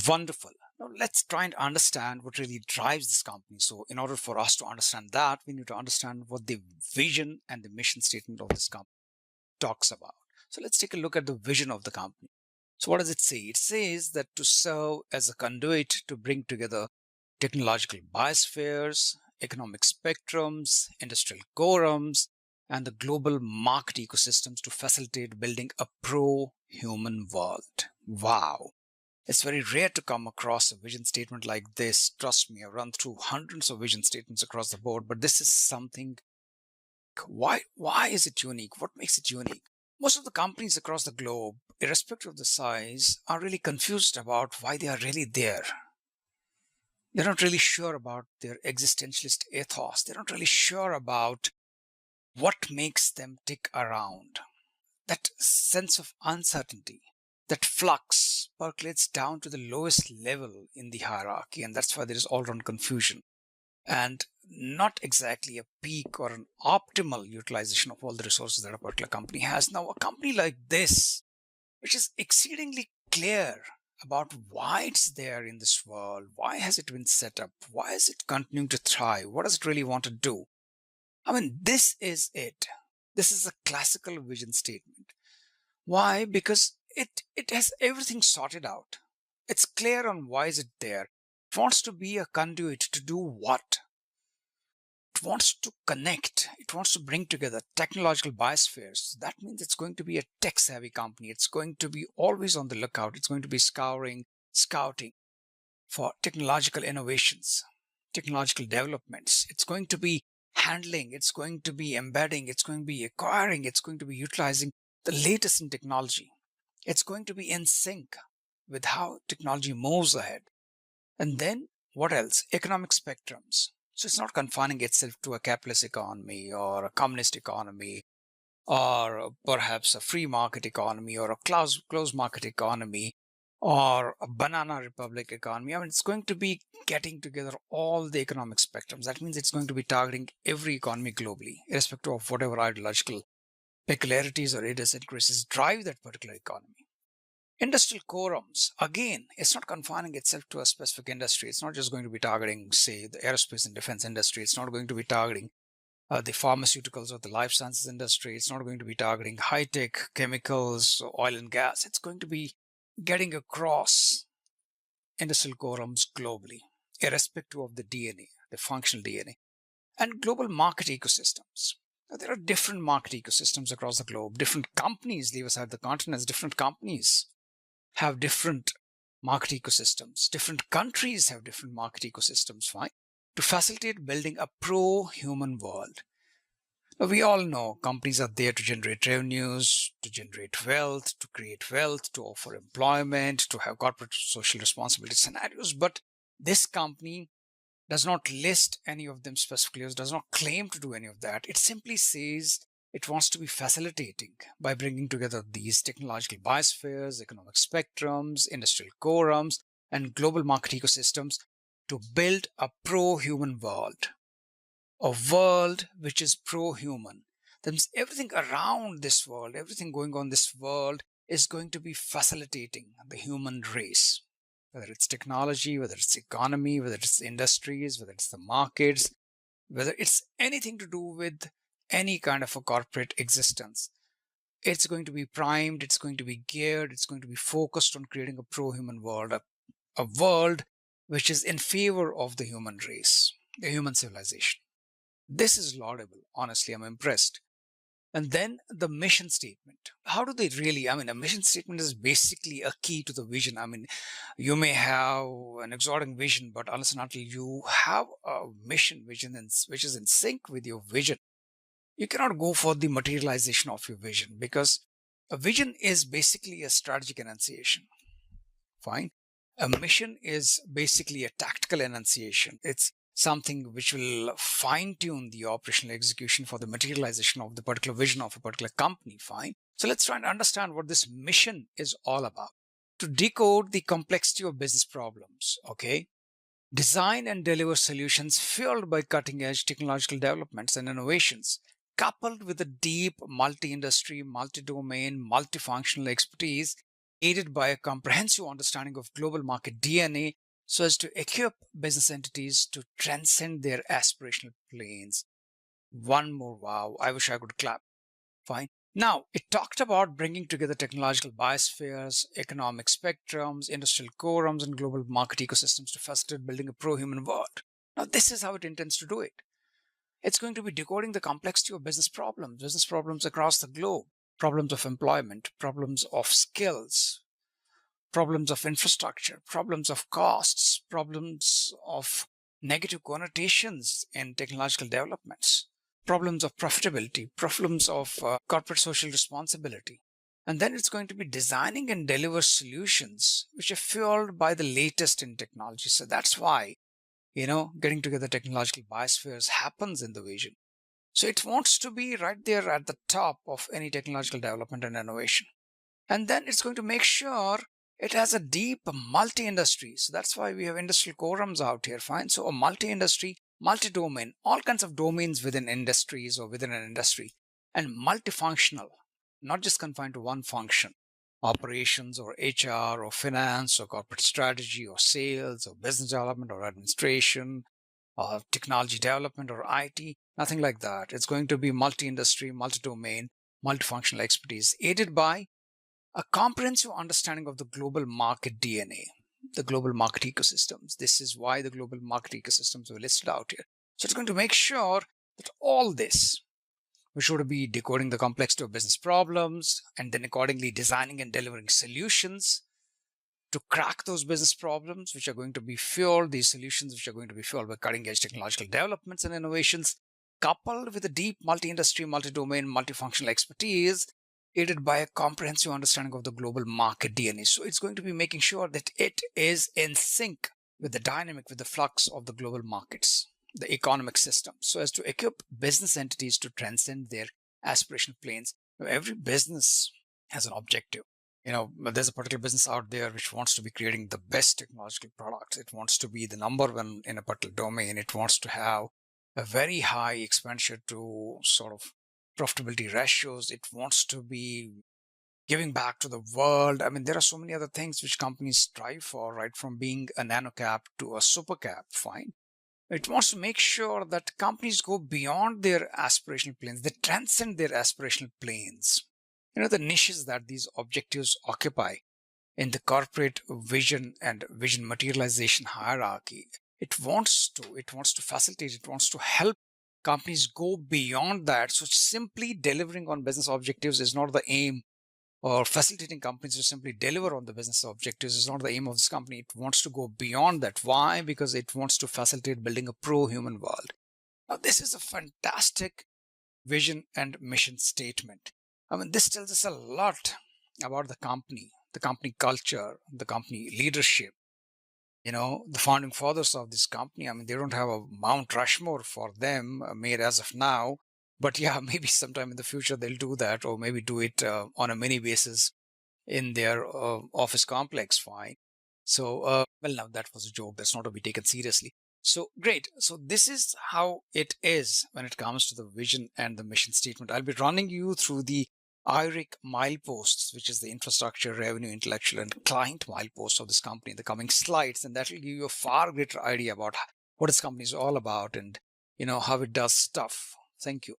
Wonderful. Now let's try and understand what really drives this company. So in order for us to understand that, we need to understand what the vision and the mission statement of this company talks about. So let's take a look at the vision of the company. So what does it say? It says that to serve as a conduit to bring together technological biospheres, economic spectrums, industrial quorums, and the global market ecosystems to facilitate building a pro-human world. Wow. It's very rare to come across a vision statement like this. Trust me, I've run through hundreds of vision statements across the board, but this is something. Why is it unique? What makes it unique? Most of the companies across the globe, irrespective of the size, are really confused about why they are really there. They're not really sure about their existentialist ethos. They're not really sure about what makes them tick around. That sense of uncertainty, that flux percolates down to the lowest level in the hierarchy, and that's why there is all around confusion and not exactly a peak or an optimal utilization of all the resources that a particular company has. Now, a company like this, which is exceedingly clear about why it's there in this world, why has it been set up, why is it continuing to thrive, what does it really want to do? I mean, this is it. This is a classical vision statement. Why? Because it has everything sorted out. It's clear on why is it there. It wants to be a conduit to do what? It wants to connect. It wants to bring together technological biospheres. That means it's going to be a tech savvy company. It's going to be always on the lookout. It's going to be scouting for technological innovations, technological developments. It's going to be handling, it's going to be embedding, it's going to be acquiring, it's going to be utilizing the latest in technology. It's going to be in sync with how technology moves ahead. And then what else? Economic spectrums. So it's not confining itself to a capitalist economy or a communist economy or perhaps a free market economy or a closed market economy or a banana republic economy. I mean, it's going to be getting together all the economic spectrums. That means it's going to be targeting every economy globally, irrespective of whatever ideological peculiarities or idiosyncrasies drive that particular economy. Industrial quorums, again, it's not confining itself to a specific industry. It's not just going to be targeting, say, the aerospace and defense industry. It's not going to be targeting the pharmaceuticals or the life sciences industry. It's not going to be targeting high tech chemicals, oil and gas. It's going to be getting across industrial quorums globally, irrespective of the DNA, the functional DNA, and global market ecosystems. Now, there are different market ecosystems across the globe. Different companies, leave aside the continents, different companies have different market ecosystems. Different countries have different market ecosystems, fine, to facilitate building a pro-human world. Now, we all know companies are there to generate revenues, to generate wealth, to create wealth, to offer employment, to have corporate social responsibility scenarios. But this company does not list any of them specifically, or does not claim to do any of that. It simply says it wants to be facilitating by bringing together these technological biospheres, economic spectrums, industrial quorums, and global market ecosystems to build a pro-human world. A world which is pro-human. That means everything around this world, everything going on in this world is going to be facilitating the human race. Whether it's technology, whether it's economy, whether it's industries, whether it's the markets, whether it's anything to do with any kind of a corporate existence. It's going to be primed, it's going to be geared, it's going to be focused on creating a pro-human world, a world which is in favor of the human race, the human civilization. This is laudable. Honestly, I'm impressed. And then the mission statement. How do they really? I mean, a mission statement is basically a key to the vision. I mean, you may have an exotic vision, but unless and until you have a mission vision which is in sync with your vision, you cannot go for the materialization of your vision because a vision is basically a strategic enunciation. Fine. A mission is basically a tactical enunciation. It's something which will fine tune the operational execution for the materialization of the particular vision of a particular company. Fine. So let's try and understand what this mission is all about. To decode the complexity of business problems, okay? Design and deliver solutions fueled by cutting edge technological developments and innovations, coupled with a deep multi industry, multi domain, multifunctional expertise aided by a comprehensive understanding of global market DNA so as to equip business entities to transcend their aspirational planes. One more wow, I wish I could clap. Fine. Now, it talked about bringing together technological biospheres, economic spectrums, industrial quorums, and global market ecosystems to facilitate building a pro-human world. Now, this is how it intends to do it. It's going to be decoding the complexity of business problems across the globe, problems of employment, problems of skills, problems of infrastructure, problems of costs, problems of negative connotations in technological developments, problems of profitability, problems of corporate social responsibility. And then it's going to be designing and deliver solutions which are fueled by the latest in technology. So that's why, getting together technological biospheres happens in the vision. So it wants to be right there at the top of any technological development and innovation. And then it's going to make sure it has a deep multi-industry. So that's why we have industrial quorums out here. Fine. So a multi-industry, multi-domain, all kinds of domains within industries or within an industry, and multifunctional, not just confined to one function. Operations or HR or finance or corporate strategy or sales or business development or administration or technology development or IT, nothing like that. It's going to be multi-industry, multi-domain, multifunctional expertise, aided by a comprehensive understanding of the global market DNA, the global market ecosystems. This is why the global market ecosystems were listed out here. So it's going to make sure that all this, which would be decoding the complexity of business problems and then accordingly designing and delivering solutions to crack those business problems, which are going to be fueled, these solutions which are going to be fueled by cutting edge technological developments and innovations, coupled with a deep multi-industry, multi-domain, multifunctional expertise, aided by a comprehensive understanding of the global market DNA. So it's going to be making sure that it is in sync with the dynamic, with the flux of the global markets, the economic system, so as to equip business entities to transcend their aspirational planes. Every business has an objective. There's a particular business out there which wants to be creating the best technological products. It wants to be the number one in a particular domain. It wants to have a very high expenditure to sort of profitability ratios. It wants to be giving back to the world. I mean, there are so many other things which companies strive for, right? From being a nano cap to a super cap, fine. It wants to make sure that companies go beyond their aspirational planes. They transcend their aspirational planes. The niches that these objectives occupy in the corporate vision and vision materialization hierarchy. It wants to facilitate, it wants to help companies go beyond that. So simply delivering on business objectives is not the aim, or facilitating companies to simply deliver on the business objectives is not the aim of this company. It wants to go beyond that. Why? Because it wants to facilitate building a pro-human world. Now, this is a fantastic vision and mission statement. I mean, this tells us a lot about the company culture, the company leadership. The founding fathers of this company, I mean, they don't have a Mount Rushmore for them made as of now. But yeah, maybe sometime in the future they'll do that, or maybe do it on a mini basis in their office complex. Fine. So, well, now that was a joke. That's not to be taken seriously. So great. So this is how it is when it comes to the vision and the mission statement. I'll be running you through the IRIC mileposts, which is the infrastructure, revenue, intellectual, and client mileposts of this company in the coming slides. And that will give you a far greater idea about what this company is all about and, how it does stuff. Thank you.